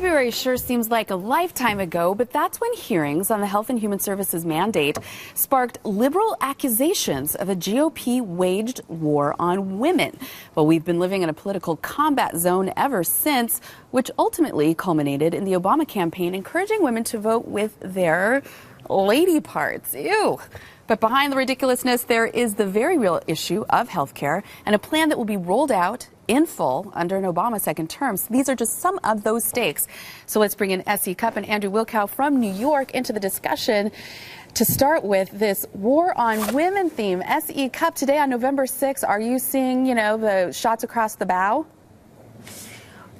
February sure seems like a lifetime ago, but that's when hearings on the Health and Human Services mandate sparked liberal accusations of a GOP-waged war on women. Well, we've been living in a political combat zone ever since, which ultimately culminated in the Obama campaign encouraging women to vote with their lady parts. Ew. But behind the ridiculousness, there is the very real issue of health care and a plan that will be rolled out in full under an Obama second term. So these are just some of those stakes. So let's bring in S.E. Cupp and Andrew Wilkow from New York into the discussion to start with this war on women theme. S.E. Cupp, today on November 6th, are you seeing, the shots across the bow?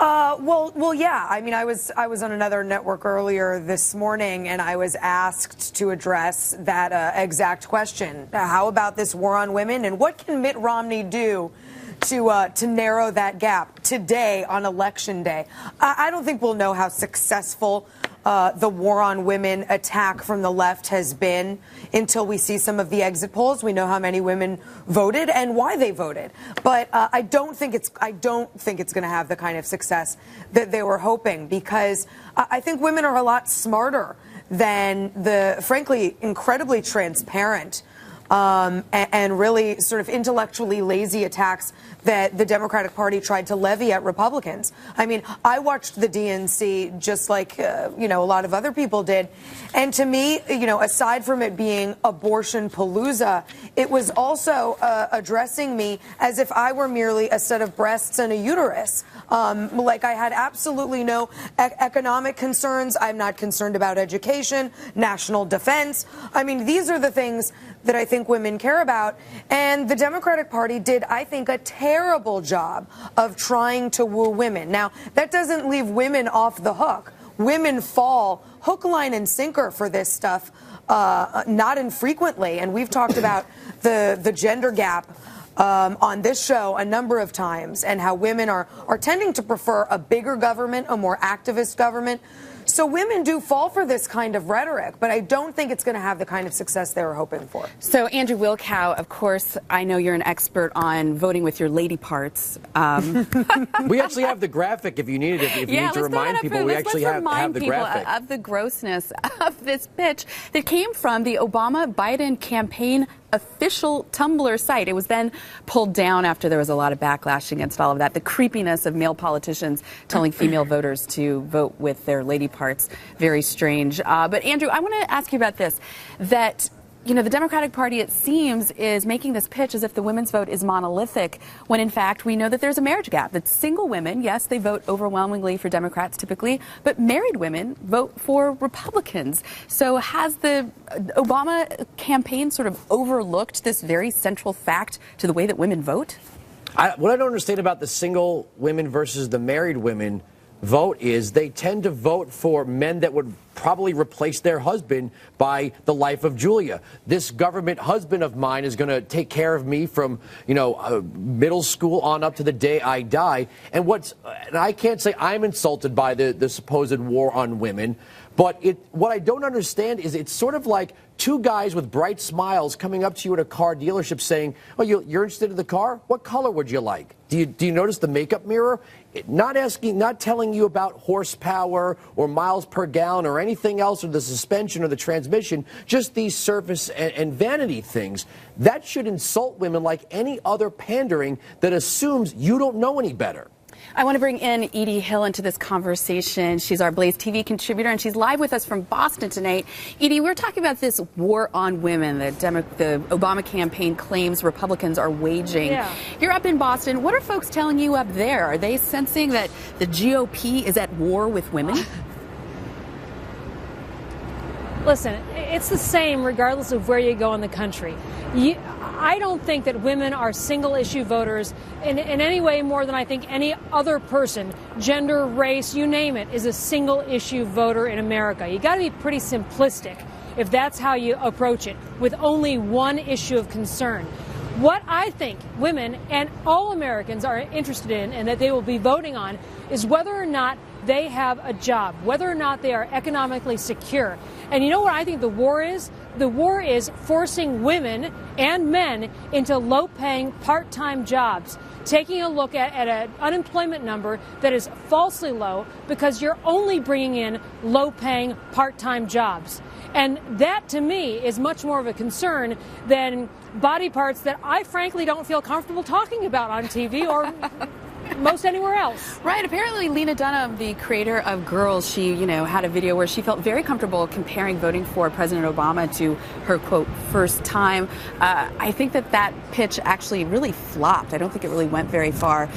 Well, yeah. I mean, I was on another network earlier this morning, and I was asked to address that exact question. How about this war on women, and what can Mitt Romney do to narrow that gap today on Election Day? I don't think we'll know how successful the war on women attack from the left has been until we see some of the exit polls. We know how many women voted and why they voted, but I don't think it's going to have the kind of success that they were hoping, because I think women are a lot smarter than the, frankly, incredibly transparent and really sort of intellectually lazy attacks that the Democratic Party tried to levy at Republicans. I mean, I watched the DNC just like, a lot of other people did. And to me, aside from it being abortion palooza, it was also addressing me as if I were merely a set of breasts and a uterus. Like I had absolutely no economic concerns. I'm not concerned about education, national defense. I mean, these are the things that I think women care about. And the Democratic Party did, I think, a terrible job of trying to woo women. Now, that doesn't leave women off the hook. Women fall hook, line, and sinker for this stuff, not infrequently. And we've talked about the gender gap on this show a number of times, and how women are tending to prefer a bigger government, a more activist government. So women do fall for this kind of rhetoric, but I don't think it's going to have the kind of success they were hoping for. So, Andrew Wilkow, of course, I know you're an expert on voting with your lady parts. We actually have the graphic if you need it. If you need to remind people, we actually have the graphic. Of the grossness of this pitch that came from the Obama-Biden campaign official Tumblr site. It was then pulled down after there was a lot of backlash against all of that. The creepiness of male politicians telling female voters to vote with their lady parts. Very strange. But Andrew, I want to ask you about this, that the Democratic Party, it seems, is making this pitch as if the women's vote is monolithic, when in fact we know that there's a marriage gap. That single women, yes, they vote overwhelmingly for Democrats typically, but married women vote for Republicans. So has the Obama campaign sort of overlooked this very central fact to the way that women vote? What I don't understand about the single women versus the married women vote is they tend to vote for men that would probably replace their husband by the life of Julia. This government husband of mine is going to take care of me from, middle school on up to the day I die. And I can't say I'm insulted by the supposed war on women, but what I don't understand is it's sort of like two guys with bright smiles coming up to you at a car dealership saying, "Oh, you're interested in the car? What color would you like? Do you notice the makeup mirror?" Not telling you about horsepower or miles per gallon or anything else, or the suspension or the transmission, just these surface and vanity things. That should insult women like any other pandering that assumes you don't know any better. I want to bring in Edie Hill into this conversation. She's our Blaze TV contributor, and she's live with us from Boston tonight. Edie, we're talking about this war on women that the Obama campaign claims Republicans are waging. Yeah. You're up in Boston. What are folks telling you up there? Are they sensing that the GOP is at war with women? Listen, it's the same regardless of where you go in the country. I don't think that women are single-issue voters in any way more than I think any other person, gender, race, you name it, is a single-issue voter in America. You got to be pretty simplistic if that's how you approach it, with only one issue of concern. What I think women and all Americans are interested in and that they will be voting on is whether or not they have a job, whether or not they are economically secure. And you know what I think the war is? The war is forcing women and men into low-paying part-time jobs. taking a look at an unemployment number that is falsely low because you're only bringing in low-paying part-time jobs. And that, to me, is much more of a concern than body parts that I frankly don't feel comfortable talking about on TV or most anywhere else. Right. Apparently, Lena Dunham, the creator of Girls, she, had a video where she felt very comfortable comparing voting for President Obama to her, quote, first time. I think that pitch actually really flopped. I don't think it really went very far.